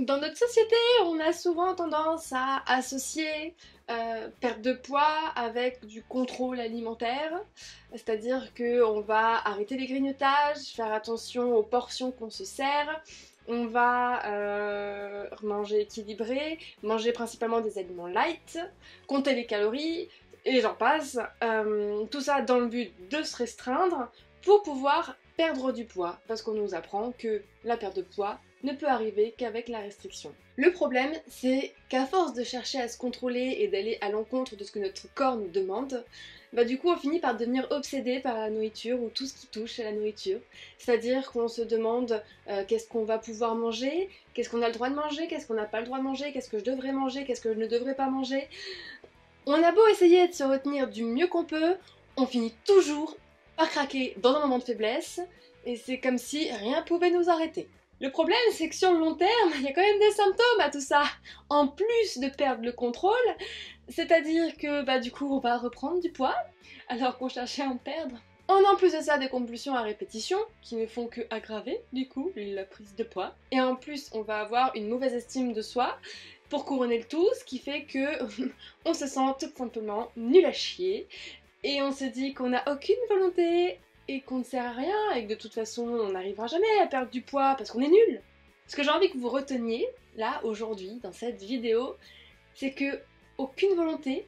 Dans notre société, on a souvent tendance à associer perte de poids avec du contrôle alimentaire, c'est-à-dire qu'on va arrêter les grignotages, faire attention aux portions qu'on se sert, on va manger équilibré, manger principalement des aliments light, compter les calories, et j'en passe. Tout ça dans le but de se restreindre pour pouvoir perdre du poids, parce qu'on nous apprend que la perte de poids ne peut arriver qu'avec la restriction. Le problème, c'est qu'à force de chercher à se contrôler et d'aller à l'encontre de ce que notre corps nous demande, bah du coup on finit par devenir obsédé par la nourriture ou tout ce qui touche à la nourriture. C'est-à-dire qu'on se demande qu'est-ce qu'on va pouvoir manger, qu'est-ce qu'on a le droit de manger, qu'est-ce qu'on n'a pas le droit de manger, qu'est-ce que je devrais manger, qu'est-ce que je ne devrais pas manger. On a beau essayer de se retenir du mieux qu'on peut, on finit toujours par craquer dans un moment de faiblesse, et c'est comme si rien pouvait nous arrêter. Le problème, c'est que sur le long terme, il y a quand même des symptômes à tout ça. En plus de perdre le contrôle, c'est-à-dire que bah du coup on va reprendre du poids, alors qu'on cherchait à en perdre. En plus de ça, des compulsions à répétition, qui ne font que aggraver, du coup, la prise de poids. Et en plus, on va avoir une mauvaise estime de soi, pour couronner le tout, ce qui fait que on se sent tout simplement nul à chier, et on se dit qu'on n'a aucune volonté, et qu'on ne sert à rien, et que de toute façon on n'arrivera jamais à perdre du poids parce qu'on est nul. Ce que j'ai envie que vous reteniez, là, aujourd'hui, dans cette vidéo, c'est que aucune volonté,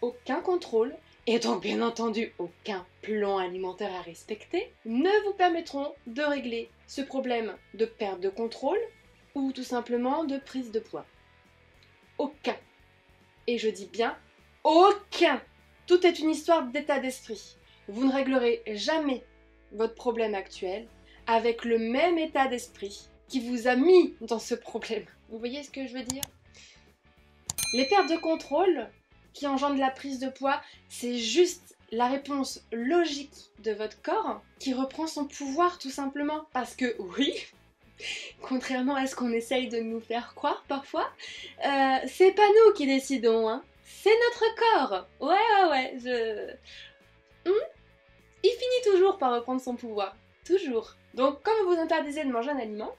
aucun contrôle, et donc bien entendu aucun plan alimentaire à respecter, ne vous permettront de régler ce problème de perte de contrôle, ou tout simplement de prise de poids. Aucun. Et je dis bien aucun. Tout est une histoire d'état d'esprit. Vous ne réglerez jamais votre problème actuel avec le même état d'esprit qui vous a mis dans ce problème. Vous voyez ce que je veux dire? Les pertes de contrôle qui engendrent la prise de poids, c'est juste la réponse logique de votre corps qui reprend son pouvoir tout simplement. Parce que oui, contrairement à ce qu'on essaye de nous faire croire parfois, c'est pas nous qui décidons, hein. C'est notre corps. Ouais, il finit toujours par reprendre son pouvoir. Toujours. Donc, comme vous interdisez de manger un aliment,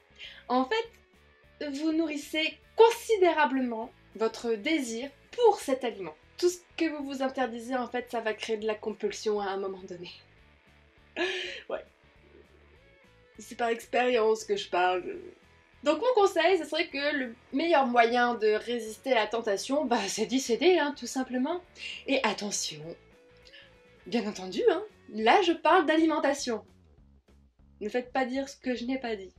en fait, vous nourrissez considérablement votre désir pour cet aliment. Tout ce que vous vous interdisez, en fait, ça va créer de la compulsion à un moment donné. Ouais. C'est par expérience que je parle. Donc mon conseil, ce serait que le meilleur moyen de résister à la tentation, bah c'est d'y céder, hein, tout simplement. Et attention, bien entendu, hein, là je parle d'alimentation. Ne faites pas dire ce que je n'ai pas dit.